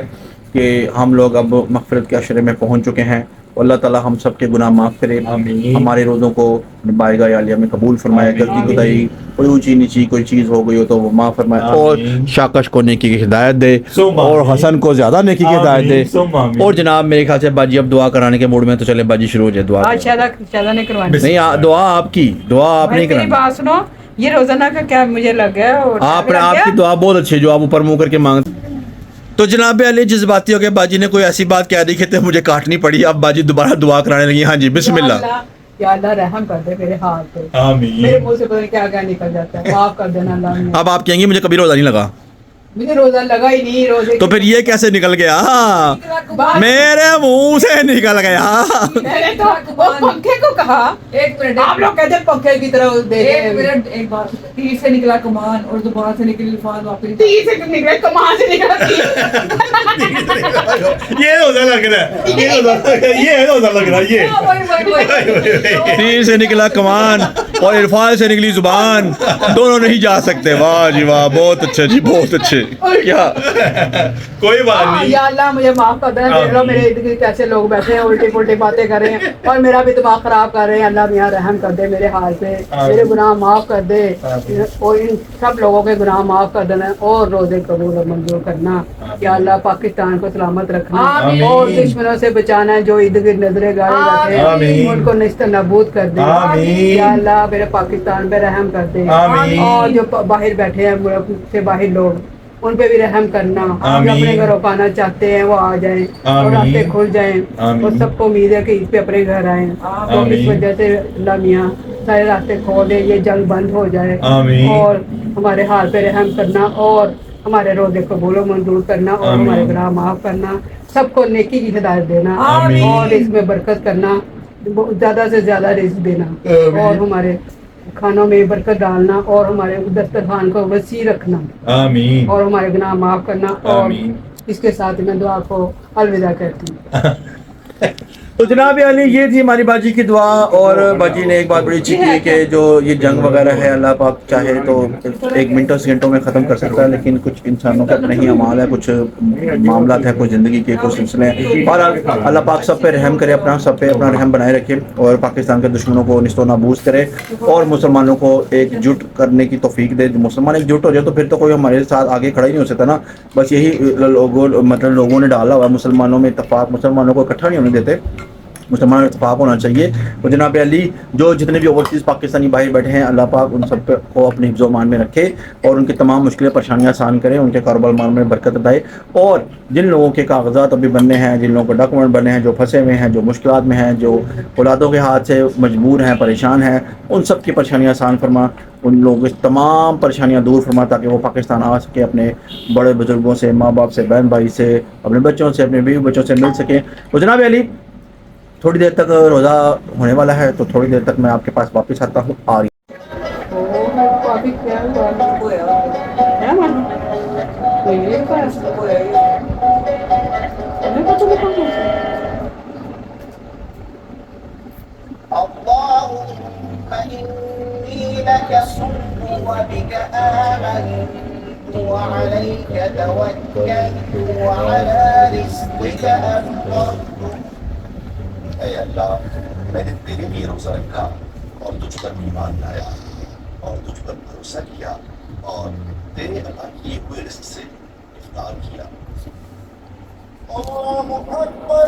कि हम लोग अब मग़फ़िरत के अशरे में पहुंच चुके हैं। अल्लाह ताला हम सब के गुनाह माफ़ करे, आमीन। हमारे रोज़ों को बारगाह आलिया में कबूल फरमाए। आमीन। गलती कोताही कोई ऊंची नीची कोई चीज़ हो गई हो तो वो माफ़ फरमाए, और आमीन। शाकश को नेकी की हिदायत दे, सुम और आमीन। हसन को ज़्यादा नेकी की हिदायत सुम दे। आमीन। और जनाब मेरे ख्याल से बाजी अब दुआ कराने के मूड में, तो चले बाजी शुरू हो जाए दुआ। आज शायदा ने करवानी। नहीं, दुआ आपकी, दुआ आप भाई नहीं मेरी करानी। बात सुनो, ये रोजाना का क्या मुझे लग गया, और आपने, लग गया? आपकी दुआ बहुत अच्छी है जो आप ऊपर मुंह करके मांगते। तो जनाब अली, जज्बाती हो गए बाजी ने कोई ऐसी बात कह दी कि मुझे काटनी पड़ी। अब बाजी दोबारा दुआ कराने लगी। हाँ जी, बिस्मिल्लाह। या अल्लाह रहम कर दे मेरे हाथ पे। मेरे आमीन। मुंह से पता नहीं क्या क्या निकल जाता है, माफ कर देना अल्लाह ने। अब आप कहेंगे मुझे कभी रोज़ा नहीं लगा, मुझे रोजा लगा ही नहीं, रोजे तो फिर ये कैसे निकल गया? मेरे मुंह से निकल गया। मैंने तो वो पंखे को कहा, एक मिनट, आप लोग कहते हैं पंखे की तरह दे एक मिनट, एक बात। तीर से निकला कमान और जुबान से निकली लफाज वापस। तीर से निकले, कमान से निकला तीर। ये रोजा लग रहा है, ये रोजा लग रहा है, ये। तीर से निकला कमान और इरफान से निकली जुबान, दोनों नहीं जा सकते। वाह जी वाह, बहुत अच्छे जी, बहुत अच्छे। क्या कोई बात हाँ, नहीं। या अल्लाह मुझे माफ कर देना। देख लो मेरे इर्द गिर्द कैसे लोग बैठे हैं, उल्टी पुल्टी बातें कर रहे हैं और मेरा भी दिमाग खराब कर रहे हैं। अल्लाह मियाँ रहम कर दे मेरे हाल पे, मेरे गुनाह माफ कर दे, और इन सब लोगों के गुनाह माफ कर देना, और रोजे कबूल और मंजूर करना। या अल्लाह पाकिस्तान को सलामत रखना, आमीन। और दुश्मनों से बचाना है जो इर्द गिर्द नजरे गाड़े रखे आमीन। उनको निश्चित नबूद कर दे। आमीन। या अल्लाह मेरे पाकिस्तान पे रहम कर दे, आमीन। और जो बाहर बैठे हैं मुल्क से बाहर लोग, उन पे भी रहम करना। जो आमीन। अपने घरों को आना चाहते हैं वो आ जाएं, और आमीन। रास्ते खुल जाएं, आमीन। और सबको उम्मीद है कि इस पे अपने घर आए। तो इस आमीन। वजह से अल्लाह मियाँ सारे रास्ते खोल दे, ये जंग बंद हो जाए, आमीन। और हमारे हाल पे रहम करना, और हमारे रोजे कबूल मंजूर करना, और आमीन। हमारे गुनाह माफ करना, सबको नेकी की हिदायत देना, आमीन। और इसमें बरकत करना, ज्यादा से ज्यादा रिस्क देना, आमीन। और हमारे खानों में बरकत डालना, और हमारे दस्तरखान को वसी रखना, आमीन। और हमारे गुनाह माफ करना। और आमीन। इसके साथ मैं दुआ को अलविदा कहती हूँ। तो जनाब अली ये थी हमारी बाजी की दुआ और बाजी ने एक बात बड़ी अच्छी की कि जो ये जंग वगैरह है अल्लाह पाक चाहे तो एक मिनटों सेकंडों में ख़त्म कर सकता है, लेकिन कुछ इंसानों का अपना ही अमाल है, कुछ मामला है, कुछ ज़िंदगी के कुछ सिलसिले हैं। और अल्लाह पाक सब पे रहम करे, अपना सब पे अपना रहम बनाए रखे और पाकिस्तान के दुश्मनों को निस्तो नाबूद करे और मुसलमानों को एकजुट करने की तौफीक दे। मुसलमान एकजुट हो जाए तो फिर तो कोई हमारे साथ आगे खड़ा ही नहीं हो सकता ना। बस यही लोगों ने डाला हुआ है मुसलमानों में इत्तेफाक, मुसलमानों को इकट्ठा नहीं होने देते, मुसलमान इत्तेफाक होना चाहिए। और जनाब अली जो जितने भी ओवरसीज़ पाकिस्तानी भाई बैठे हैं अल्लाह पाक उन सब को अपने हिफ्ज़ व मान में रखे और उनकी तमाम मुश्किलें परेशानियां आसान करें, उनके कारोबार माल में बरकत दाए। और जिन लोगों के कागजात अभी बनने हैं, जिन लोगों को डॉक्यूमेंट बने हैं, जो फंसे हुए हैं, जो मुश्किलात में हैं, जो औलादों के हाथ से मजबूर हैं, परेशान हैं, उन सब की परेशानियाँ आसान फरमा, उन लोगों की तमाम परेशानियाँ दूर फरमा ताकि वो पाकिस्तान आ सके, अपने बड़े बुजुर्गों से, माँ बाप से, बहन भाई से, अपने बच्चों से, अपने बीवी बच्चों से मिल सकें। तो जनाब अली थोड़ी देर तक रोज़ा होने वाला है, तो थोड़ी देर तक मैं आपके पास वापस आता हूँ। आ रही अभी क्या है मालूम तो ये ऐ अल्लाह, मैंने तेरे लिए रोजा रखा और तुझ पर ईमान लाया और तुझ पर भरोसा किया और तेरे अता किए हुए रिज़्क़ से इफ्तार किया। अल्लाहु अकबर,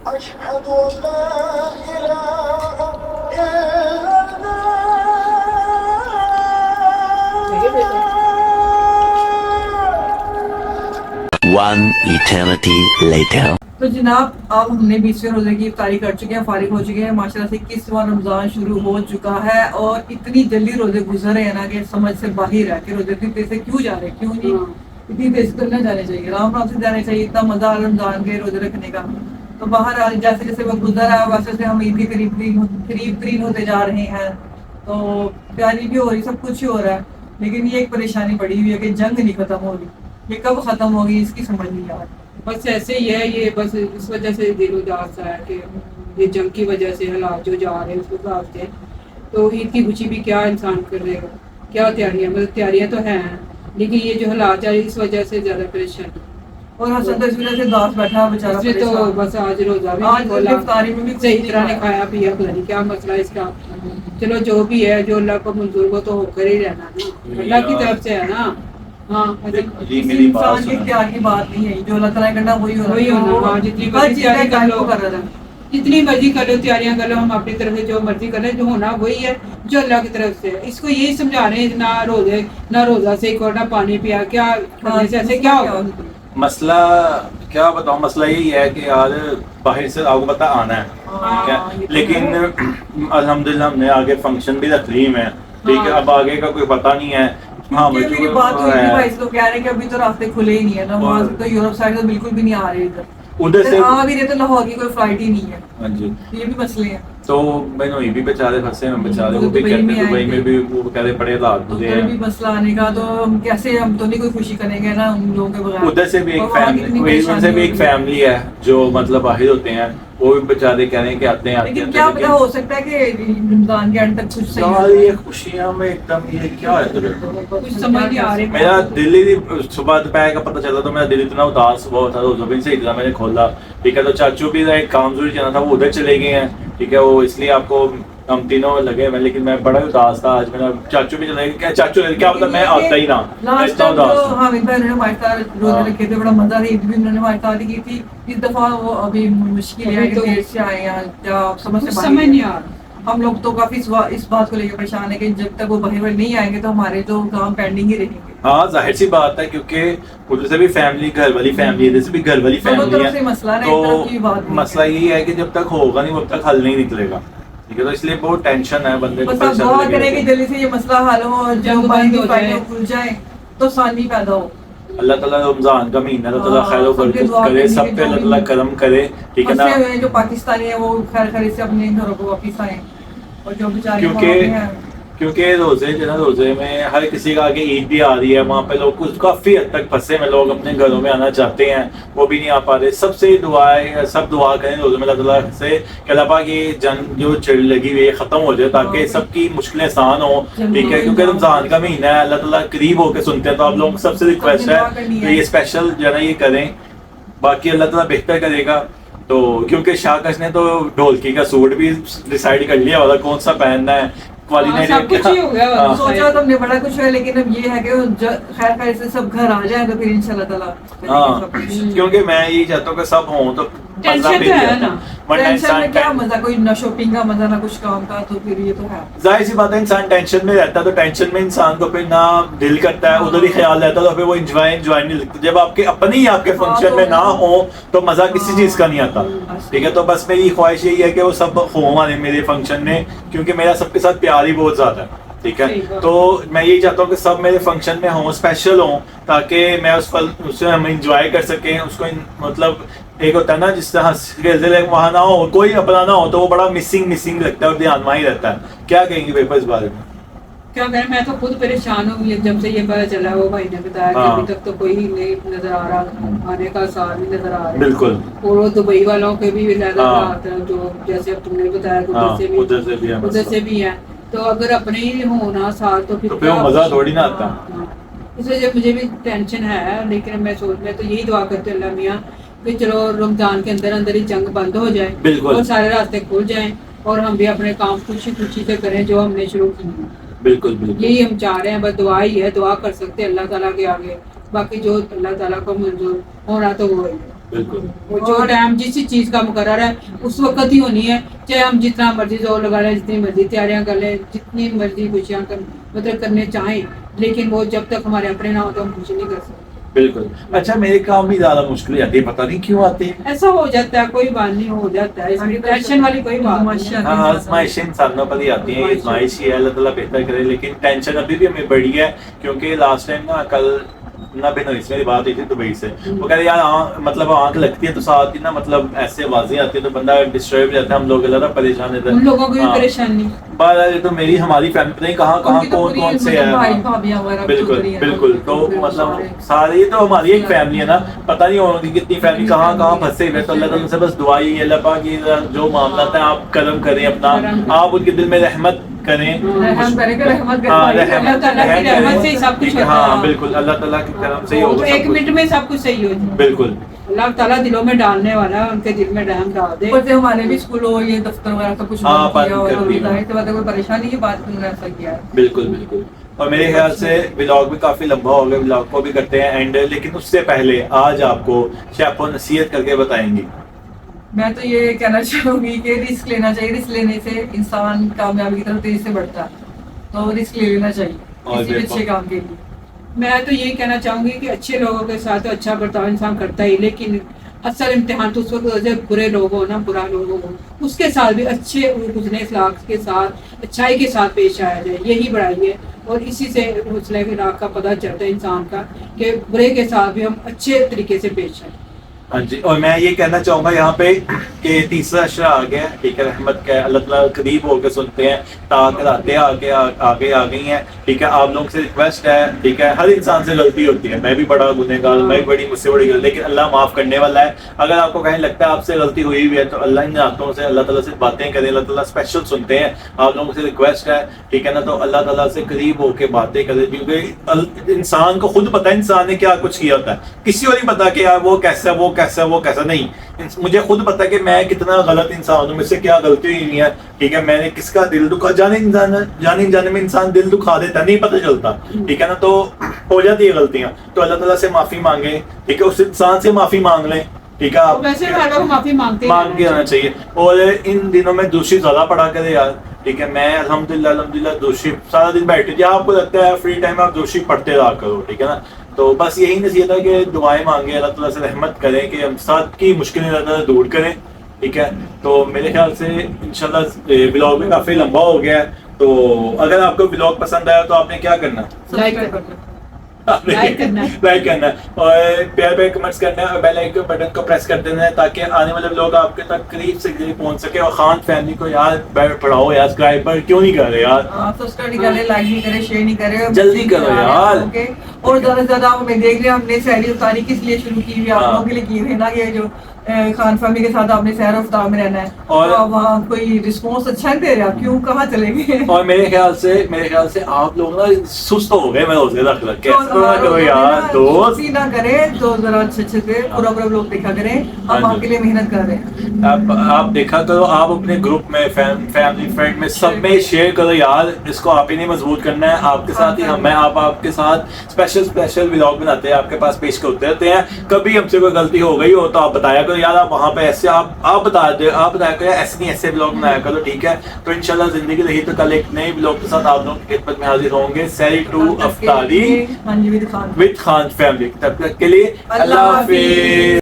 अशहदु अल्ला इलाहा One eternity later. तो जनाब अब हमने 20वें रोजे की इफ्तारी कर चुके हैं, फारिग हो चुके हैं माशाल्लाह से। 21वां रमज़ान शुरू हो चुका है और इतनी जल्दी रोजे गुजर रहे हैं ना कि समझ से बाहर है कि रोजे इतनी देर से क्यों जा रहे हैं, क्यों नहीं इतनी देर से तो नहीं जाने चाहिए, राम राम से जाने चाहिए। इतना मजा आ रमज़ान के रोजे रखने का। तो बाहर जैसे जैसे वक्त गुजर रहा है वैसे वैसे हम ईद के करीब तरीन होते जा रहे हैं। तो तैयारी भी हो रही, सब कुछ ही हो रहा है, लेकिन ये एक परेशानी पड़ी हुई है कि जंग नहीं खत्म हो रही। ये कब खत्म होगी इसकी समझ नहीं आ रही। बस ऐसे ही है ये, बस इस वजह से दिल उदास है कि ये जंग की वजह से हालात जो जा रहे हैं उस हिसाब से। तो ईद की खुशी भी क्या इंसान करेगा, क्या तैयारियां, मतलब तैयारियां तो हैं लेकिन ये जो हालात है इस वजह से ज्यादा परेशानी। और हसन तो इस वजह से दास बैठा बेचारा इसमें तो बस आज रोजा भी आज नहीं खोला, इफ्तारी में भी सही तरह ने खाया पिया, पता नहीं क्या मसला है इसका। चलो जो भी है, जो अल्लाह को मंजूर हो तो होकर ही रहना ना, अल्लाह की तरफ से है ना। हाँ इंसान के इख्तियार की बात नहीं है, जो अल्लाह ताला करना वही होना। हाँ, जितनी मर्जी तैयारी कर लो, जितनी मर्जी कर लो, तैयारियां कर लो, हम अपनी तरफ से जो मर्जी कर ले, जो होना वही है जो अल्लाह की तरफ से है। इसको यही समझा रहे हैं, ना रोजा से एक और ना पानी पिया, क्या करने से ऐसे क्या होगा। मसला क्या बताऊं, मसला यही है कि यार बाहर से आपको पता आना है, ठीक है, लेकिन अल्हम्दुलिल्लाह हमने आगे फंक्शन भी रख ली है, ठीक है। अब आगे का कोई पता नहीं है। हाँ मेरी बात हुई थी भाई से, तो कह रहे हैं कि अभी तो रास्ते खुले ही नहीं है ना, वहाँ तो यूरोप साइड तो बिल्कुल भी नहीं आ रहे इधर, उधर से आ भी रहे तो लाहौर की कोई फ्लाइट ही नहीं है। हाँ जी, ये भी मसले हैं। तो मैंने वही भी बेचारे फंसे हैं, बेचारे वो भी कहते दुबई में भी वो कहते बड़े हालात बुरे उधर भी हैं। मसला आने का, तो हम कैसे, हम तो नहीं कोई खुशी करेंगे ना उन लोगों के बगैर। उधर से भी एक और वहाँ कितनी फैमिली, उनसे भी एक परेशानी फैमिली है जो मतलब बाहर होते हैं, वो भी बेचारे कह रहे हैं कि आते हैं लेकिन क्या पता हो सकता है कि रमजान के एंड तक कुछ सही हो यार जाए। ये खुशियां में एकदम ये क्या है तुझे? कुछ समझ नहीं आ रही। मेरा दिल ही सुबह दोपहर का पता चला तो मेरा दिल इतना उदास हुआ था, रोजा भी सही तरह मैंने खोला, ठीक है। तो चाचू भी एक काम जरूरी जाना था, वो उधर चले गए हैं, ठीक है, वो इसलिए आपको हम तीनों लगे हुए, लेकिन मैं बड़ा ही उदास था आज। मेरा चाचू भी चले गए, चाचू क्या मतलब मैं आता ही ना, लास्ट इतना टाइम उदास तो था। हामिद भाई ने हमारे साथ रोजे रखे थे, बड़ा मजा था, ईद भी उन्होंने हमारे साथ ही की थी। इस दफा वो अभी मुश्किल है कि देर से आए हैं, क्या समझ से बाहर समझ है। नहीं आ रहा। हम लोग तो काफी इस बात को लेकर परेशान है कि जब तक वो बाहर नहीं आएंगे तो हमारे तो काम पेंडिंग ही रहेंगे। हाँ जाहिर सी बात है, क्योंकि उधर से भी फैमिली घर वाली फैमिली है, इधर से भी घर वाली दोनों फैमिली तरफ से है, मसला है, एक तरफ की बात तो नहीं मसला यही है कि जब तक होगा नहीं तब तक हल नहीं निकलेगा, ठीक है। तो इसलिए बहुत टेंशन है बंदे को, बस आप दुआ करें कि जल्दी से ये मसला हल हो और जंग जो बंद हो जाए। खुल जाए तो आसानी पैदा हो। अल्लाह ताला रमजान का महीना अल्लाह ताला हाँ, खैर व सबके बरकत दुआ करे, करनी सब है, पे जो अल्लाह भी ताला करम करे, ठीक है ना। फंसे हुए जो पाकिस्तानी है वो खैर खैर से अपने घरों को वापिस आए, और जो बेचारे क्योंकि वहाँ पे हैं, क्योंकि रोजे जो है ना, रोजे में हर किसी का आगे ईद भी आ रही है, वहाँ पे लोग कुछ काफी हद तक फंसे में, लोग अपने घरों में आना चाहते हैं, वो भी नहीं आ पा रहे। सबसे दुआ है, सब दुआ करें रोजे में अल्लाह ताला से कि अल्लाह पाक ये जंग जो चिड़ लगी हुई है खत्म हो जाए, ताकि हाँ। सबकी मुश्किलें आसान हो, ठीक है। क्योंकि हाँ। रमजान का महीना है, अल्लाह ताला करीब होकर सुनते हैं, तो आप लोग सबसे रिक्वेस्ट है दुआ करनी तो है। ये स्पेशल जो है ना ये करें, बाकी अल्लाह ताला बेहतर करेगा। तो क्योंकि शाहकश ने तो ढोलकी का सूट भी डिसाइड कर लिया वाला कौन सा पहनना है, हाँ, सब कुछ ही हो गया हाँ। सोचा तो हमने बड़ा कुछ है, लेकिन अब ये है कि खैर खैर से सब घर आ जाए तो फिर इंशाल्लाह ताला हाँ, सब कुछ। क्योंकि मैं यही चाहता हूँ कि सब हों तो मजा टेंशन भी तो है आता ना। वरना टेंशन इंसान में क्या मजा, कोई ना शॉपिंग का मजा ना कुछ काम का, तो फिर ये तो है। जाहिर सी बात है इंसान टेंशन में रहता है, तो टेंशन में इंसान को फिर ना दिल करता है, उधर ही ख्याल रहता है, तो फिर वो एंजॉय नहीं लगता। जब आपके अपने ही आपके फंक्शन में ना हो तो मजा किसी चीज का नहीं आता, ठीक है। तो बस मेरी ख्वाहिश यही है कि वो सब हो हमारे मेरे फंक्शन में, क्योंकि मेरा सबके साथ प्यार ही बहुत ज्यादा है, ठीक है। सही बात। तो मैं यही चाहता हूँ कि सब मेरे फंक्शन में हों, स्पेशल हों, ताकि मैं उससे हम इंजॉय कर सकें उसको। मतलब एक होता है ना जिस तरह वहाँ ना हो, कोई अपना ना हो, तो वो बड़ा मिसिंग लगता है और ध्यान वहाँ ही रहता है। क्या कहेंगे पेपर इस बारे में? क्या करें, मैं तो खुद परेशान हूँ ये जब से ये पता चला, वो भाई ने बताया कि हाँ। अभी तक तो कोई नहीं नजर आ रहा, आने का सार नहीं नजर आ रहा। बिल्कुल। और वो दुबई वालों के भी ज्यादा हाँ। बात है, जो जैसे अब तुमने बताया कि हाँ, उधर से भी है उधर से भी है। तो अगर अपने ही होना साथ तो फिर तो फिर वो क्या- मजा थोड़ी ना आता। हाँ। इसलिए मुझे भी टेंशन है, लेकिन मैं तो यही दुआ करते अल्लाह मियाँ कि चलो रमजान के अंदर अंदर ही जंग बंद हो जाए, बिल्कुल। और सारे रास्ते खुल जाएं, और हम भी अपने काम खुशी खुशी से करें जो हमने शुरू किए। बिल्कुल बिल्कुल। यही हम चाह रहे हैं, बस दुआ ही है, दुआ कर सकते हैं अल्लाह ताला के आगे, बाकी जो अल्लाह ताला को मंजूर होना तो वो है। बिल्कुल। वो जो टाइम जिस चीज का मुकर्रर है उस वक्त ही होनी है, चाहे हम जितना मर्जी जोर लगा लें, जितनी मर्जी तैयारियां कर लें, जितनी मर्जी खुशियां मतलब करने चाहें, लेकिन वो जब तक हमारे अपने ना हो तो हम कुछ नहीं कर सकते। बिल्कुल। अच्छा, मेरे काम भी ज्यादा मुश्किल हो जाती है, पता नहीं क्यों आती है। ऐसा हो जाता है, कोई बात नहीं, हो जाता है, इसमें टेंशन वाली कोई बात नहीं है। हाँ, आजमाइशें इंसानों पर ही आती हैं, ये आजमाइश ही है, अल्लाह ताला बेहतर करे। लेकिन टेंशन अभी भी हमें बढ़ी है, क्योंकि लास्ट टाइम ना कल ना बिन हुई मेरी बात हुई थी दुबई से, वो कह रहे यार मतलब आंख लगती है तो साथ ही ना मतलब ऐसे आवाजें आती है, तो बंदा डिस्टर्ब रहता है, हम लोग ज़्यादा परेशान रहते उन हैं। लोगों को भी हाँ। परेशानी बात है तो मेरी हमारी फैमिली पता नहीं कहाँ कहाँ उनकी तो कौन पूरी कौन से मतलब भाई है। भाभियां वगैरह बिल्कुल चौधरी हैं, बिल्कुल। तो मतलब सारी तो हमारी एक फैमिली है ना, पता नहीं होगी कितनी फैमिली कहाँ कहाँ फंसे हुए। तो अल्लाह ताला से बस दुआ ही है, अल्लाह पाक ये जो मामला है आप करम करें अपना, आप उनके दिल में रहमत करें। रहम करें कि रहमत करें। हाँ, अल्लाह ताला की रहमत से ही सब कुछ ठीक है, होता है। हाँ बिल्कुल, अल्लाह ताला की करम से ही वो तो होगा सब एक कुछ। मिनट में सब कुछ सही हो जाए, बिल्कुल अल्लाह ताला दिलों में डालने वाला है, उनके दिल में रहम डाल दे। ऊपर से हमारे भी स्कूलों ये दफ्तर वगैरह सब कुछ हाँ, बंद किया, बंद कर और दिया। जाहिर सी बात है कोई परेशानी की बात नहीं, ऐसा किया है। बिल्कुल बिल्कुल। और मेरे ख्याल से व्लॉग भी काफी लंबा हो गया, व्लॉग को भी करते हैं एंड, लेकिन उससे पहले आज आपको शेफो नसीहत करके बताएंगी। मैं तो ये कहना चाहूंगी कि रिस्क लेना चाहिए, रिस्क लेने से इंसान कामयाबी की तरफ तेजी से बढ़ता है, तो रिस्क ले लेना चाहिए और किसी भी देखो। अच्छे काम के लिए। मैं तो यही कहना चाहूंगी कि अच्छे लोगों के साथ तो अच्छा बर्ताव इंसान करता ही, लेकिन असल इम्तिहान तो उस वक्त जब बुरे लोग हो ना, बुरा लोग हो, उसके साथ भी अच्छे हुस्न अखलाक के साथ अच्छाई के साथ पेश आया जाए, यही बड़ाई है। और इसी से हुस्न अखलाक का पता चलता है इंसान का कि बुरे के साथ भी हम अच्छे तरीके से पेश आए। हाँ जी, और मैं ये कहना चाहूंगा यहाँ पे कि तीसरा अशरा आ गया, ठीक है, रहमत का अल्लाह ताला करीब होकर सुनते हैं, ताकत आते आगे आ गई हैं, ठीक है। आप लोगों से रिक्वेस्ट है, ठीक है, हर इंसान से गलती होती है, मैं भी बड़ा गुनहगार, मैं भी बड़ी मुझसे बड़ी गलती, लेकिन अल्लाह माफ करने वाला है। अगर आपको कहीं लगता है आपसे गलती हुई हुई है तो अल्लाह इन रातों से अल्लाह ताला से बातें करें, अल्लाह ताला स्पेशल सुनते हैं। आप लोगों से रिक्वेस्ट है, ठीक है ना, तो अल्लाह ताला से करीब होकर बातें करें, क्योंकि इंसान को खुद पता है इंसान ने क्या कुछ किया होता है, किसी और नहीं पता कि यार वो कैसा नहीं। मुझे खुद पता है कि मैं कितना गलत इंसान हूँ, मुझसे क्या गलती हुई नहीं है, ठीक है। मैंने किसका दिल दुखा, जाने जाने में इंसान दिल दुखा देता, नहीं पता चलता, ठीक है ना। तो हो जाती है गलतियां, तो अल्लाह ताला से माफी मांगे, ठीक है, उस इंसान से माफी मांग लें, ठीक है। आप वैसे हर वक्त माफी मांग के आना चाहिए। और इन दिनों में दूसरी ज्यादा पढ़ा करे यार, ठीक है। मैं अल्हम्दुलिल्लाह दूसरी सारा दिन बैठे, जब आपको लगता है फ्री टाइम आप दूसरी पढ़ते रहा करो, ठीक है ना। तो बस यही नसीहत है कि दुआएं मांगे, अल्लाह ताला से रहमत करें कि हम साथ की मुश्किलें ज़्यादा दूर करें, ठीक है। तो मेरे ख्याल से इंशाल्लाह व्लॉग भी काफ़ी लंबा हो गया है, तो अगर आपको व्लॉग पसंद आया तो आपने क्या करना, लाइक सब्सक्राइब करना। लाइक करना है। लाइक करना है और प्यार प्यार कमेंट्स करना है और बेल आइकन बटन को प्रेस कर देना है ताकि आने वाले लोग आपके तक करीब से करीब पहुंच सके। और खान फैमिली को यार पढ़ाओ यार, सब्सक्राइबर क्यों नहीं कर रहे यार? आप सब्सक्राइब नहीं कर रहे, लाइक नहीं करे, शेयर नहीं करे, जल्दी करो यार। ओके। और ज्यादा से ज्यादा आप हमें देख रहे हैं, हमने सहरी उतारी किस लिए शुरू की हुई है? आप हाँ। लोगों के लिए की हुई है ना, ये जो खान फैमिली के साथ आपने सहर उफ्तार में रहना है और- और वहाँ कोई रिस्पॉन्स अच्छा नहीं दे रहे, आप क्यों कहाँ चले गए? और मेरे ख्याल से आप लोग ना सुस्त हो गए। मैं रोजे रख रख के तो ऐसा ना करो यार दोस्त। दोस्ती ना करें तो जरा अच्छे से पूरा लोग देखा करें, हम हाँ जी। आपके लिए मेहनत कर रहे हैं। आप देखा करो, आप अपने ग्रुप में फैमिली फ्रेंड में सब में शेयर करो यार। इसको आप ही नहीं मजबूत करना है, आपके साथ ही हम हैं। आप आपके साथ स्पेशल व्लॉग बनाते हैं, आपके पास पेश करते रहते हैं। कभी हमसे कोई गलती हो गई हो तो आप बताया करो यार, आप वहाँ पे ऐसे आप बताया करो यार, ऐसे नहीं ऐसे व्लॉग बनाया करो, ठीक है? तो इंशाल्लाह जिंदगी रही तो कल एक नए व्लॉग के साथ आप लोगों की खिदमत में हाजिर होंगे। सहरी टू अफ्तारी हाँ जी, with Khan. With Khan family. तब तक के लिए अल्लाह हाफिज।